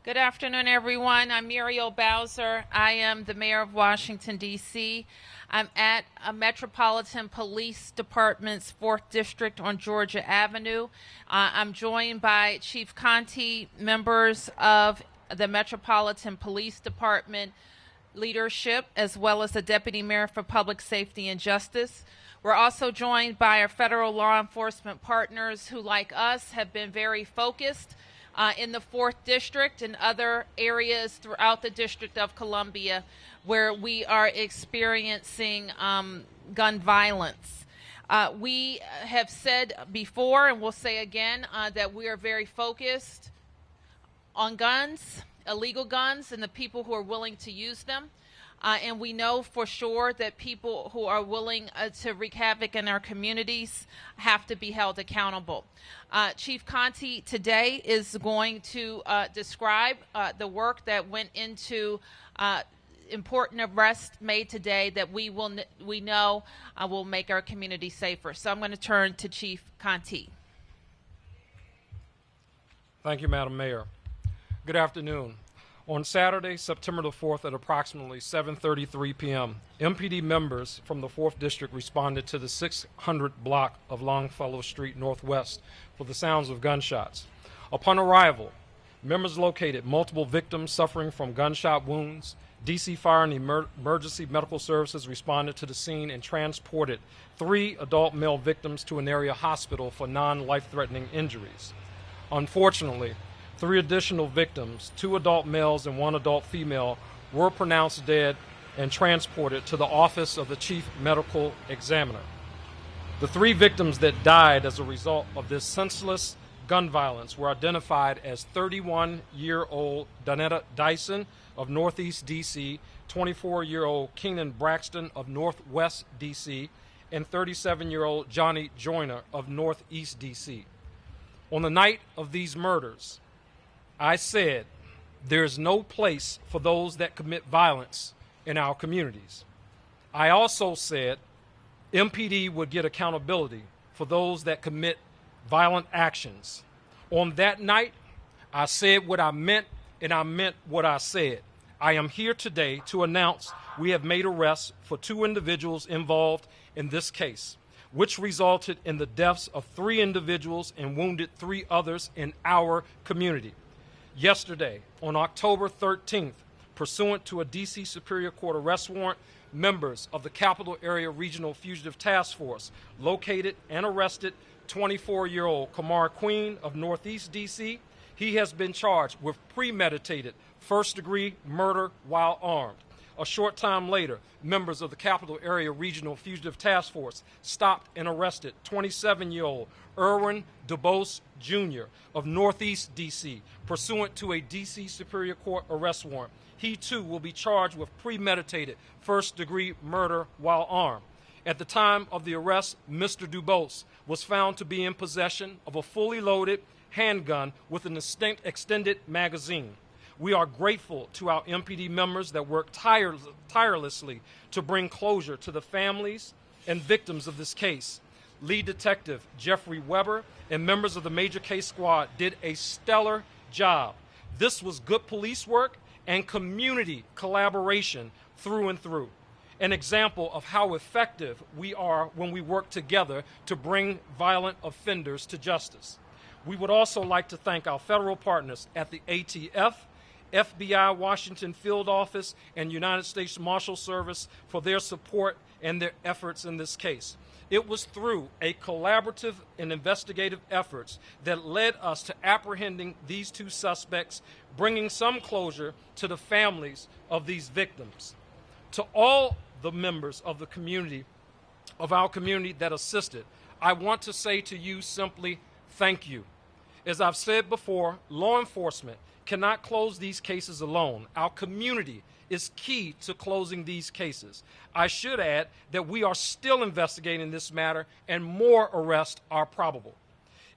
Good afternoon, everyone. I'm Muriel Bowser. I am the mayor of Washington, D.C. I'm at a Metropolitan Police Department's 4th District on Georgia Avenue. I'm joined by Chief Conti, members of the Metropolitan Police Department leadership, as well as the Deputy Mayor for Public Safety and Justice. We're also joined by our federal law enforcement partners who, like us, have been very focused in the 4th District and other areas throughout the District of Columbia where we are experiencing gun violence. We have said before, and we'll say again, that we are very focused on guns, illegal guns, and the people who are willing to use them. And we know for sure that people who are willing to wreak havoc in our communities have to be held accountable. Chief Conti today is going to describe the work that went into important arrests made today that we know will make our community safer. So I'm going to turn to Chief Conti. Thank you, Madam Mayor. Good afternoon. On Saturday, September the 4th at approximately 7:33 p.m., MPD members from the 4th District responded to the 600 block of Longfellow Street Northwest for the sounds of gunshots. Upon arrival, members located multiple victims suffering from gunshot wounds. DC Fire and Emergency Medical Services responded to the scene and transported 3 adult male victims to an area hospital for non-life-threatening injuries. Unfortunately, 3 additional victims, 2 adult males and 1 adult female, were pronounced dead and transported to the office of the Chief Medical Examiner. The 3 victims that died as a result of this senseless gun violence were identified as 31-year-old Donetta Dyson of Northeast D.C., 24-year-old Keenan Braxton of Northwest D.C., and 37-year-old Johnny Joyner of Northeast D.C. On the night of these murders, I said, there is no place for those that commit violence in our communities. I also said MPD would get accountability for those that commit violent actions. On that night, I said what I meant, and I meant what I said. I am here today to announce we have made arrests for 2 individuals involved in this case, which resulted in the deaths of 3 individuals and wounded 3 others in our community. Yesterday, on October 13th, pursuant to a D.C. Superior Court arrest warrant, members of the Capital Area Regional Fugitive Task Force located and arrested 24-year-old Kamar Queen of Northeast D.C. He has been charged with premeditated first-degree murder while armed. A short time later, members of the Capital Area Regional Fugitive Task Force stopped and arrested 27-year-old Erwin DuBose Jr. of Northeast D.C. pursuant to a D.C. Superior Court arrest warrant. He, too, will be charged with premeditated first-degree murder while armed. At the time of the arrest, Mr. DuBose was found to be in possession of a fully loaded handgun with an extended magazine. We are grateful to our MPD members that work tirelessly to bring closure to the families and victims of this case. Lead Detective Jeffrey Weber and members of the Major Case Squad did a stellar job. This was good police work and community collaboration through and through. An example of how effective we are when we work together to bring violent offenders to justice. We would also like to thank our federal partners at the ATF, FBI Washington Field Office, and United States Marshal Service for their support and their efforts in this case. It was through a collaborative and investigative efforts that led us to apprehending these 2 suspects, bringing some closure to the families of these victims. To all the members of the community, of our community that assisted, I want to say to you simply, thank you. As I've said before, law enforcement cannot close these cases alone. Our community is key to closing these cases. I should add that we are still investigating this matter and more arrests are probable.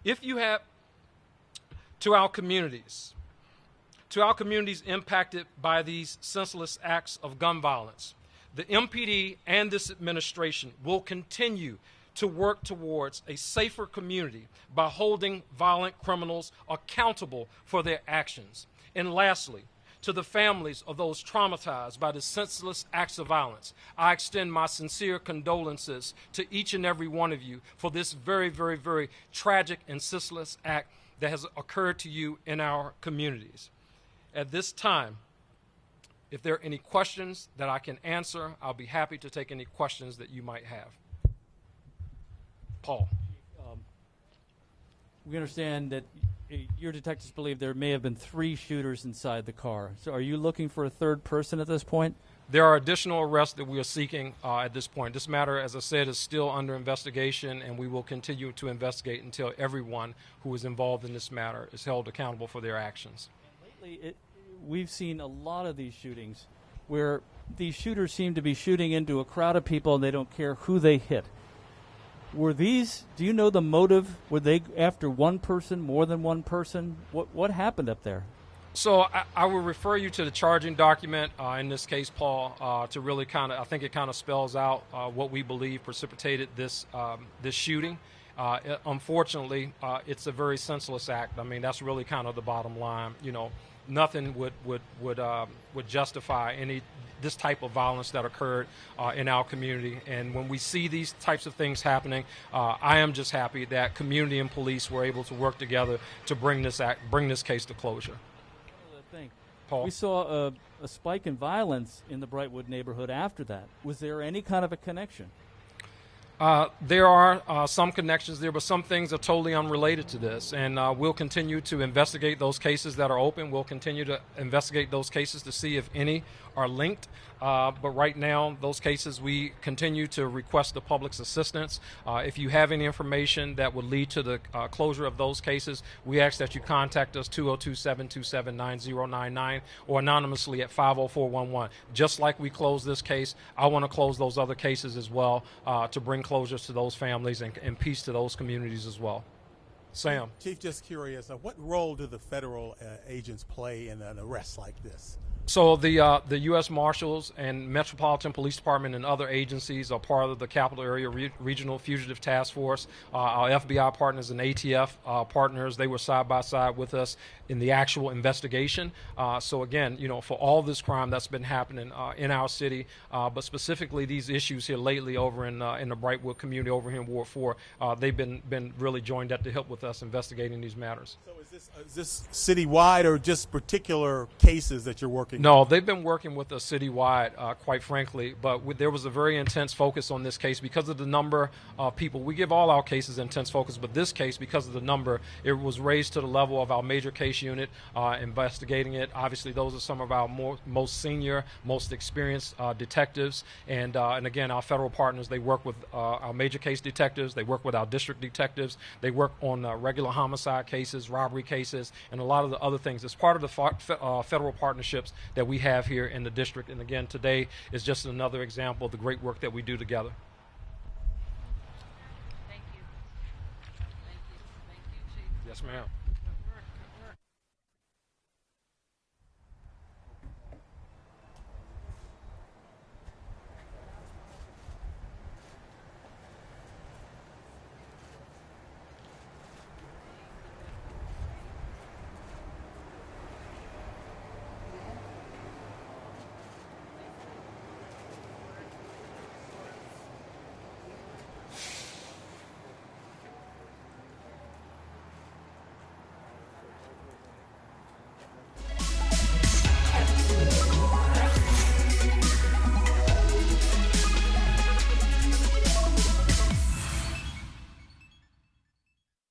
If you have to our communities impacted by these senseless acts of gun violence, the MPD and this administration will continue to work towards a safer community by holding violent criminals accountable for their actions. And lastly, to the families of those traumatized by the senseless acts of violence, I extend my sincere condolences to each and every one of you for this very, very, very tragic and senseless act that has occurred to you in our communities. At this time, if there are any questions that I can answer, I'll be happy to take any questions that you might have. Paul. We understand that your detectives believe there may have been 3 shooters inside the car. So are you looking for a third person at this point? There are additional arrests that we are seeking at this point. This matter, as I said, is still under investigation, and we will continue to investigate until everyone who is involved in this matter is held accountable for their actions. Lately, we've seen a lot of these shootings where these shooters seem to be shooting into a crowd of people and they don't care who they hit. Were these, do you know the motive? Were they after one person, more than one person? What happened up there? So I will refer you to the charging document in this case, Paul, to really I think it kind of spells out what we believe precipitated this shooting. Unfortunately, it's a very senseless act. I mean, that's really kind of the bottom line. You know, nothing would justify this type of violence that occurred in our community. And when we see these types of things happening, I am just happy that community and police were able to work together to bring this case to closure. Paul? We saw a spike in violence in the Brightwood neighborhood after that. Was there any kind of a connection? There are some connections there, but some things are totally unrelated to this. And we'll continue to investigate those cases that are open. We'll continue to investigate those cases to see if any are linked. But right now, those cases, we continue to request the public's assistance. If you have any information that would lead to the closure of those cases, we ask that you contact us 202-727-9099 or anonymously at 50411. Just like we closed this case, I want to close those other cases as well to bring closures to those families and peace to those communities as well. Sam. Chief, just curious, what role do the federal agents play in an arrest like this? So the U.S. Marshals and Metropolitan Police Department and other agencies are part of the Capital Area Regional Fugitive Task Force. Our FBI partners and ATF partners, they were side by side with us in the actual investigation. So again, you know, for all this crime that's been happening in our city, but specifically these issues here lately over in the Brightwood community over here in Ward 4, they've been really joined at the hip with us investigating these matters. So is this citywide or just particular cases that you're working? No, they've been working with us citywide, quite frankly, but there was a very intense focus on this case because of the number of people. We give all our cases intense focus, but this case, because of the number, it was raised to the level of our major case unit investigating it. Obviously, those are some of our most senior, most experienced detectives, and again, our federal partners, they work with our major case detectives, they work with our district detectives, they work on regular homicide cases, robbery cases, and a lot of the other things. It's part of the federal partnerships that we have here in the district. And again, today is just another example of the great work that we do together. Thank you. Thank you. Thank you, Chief. Yes, ma'am.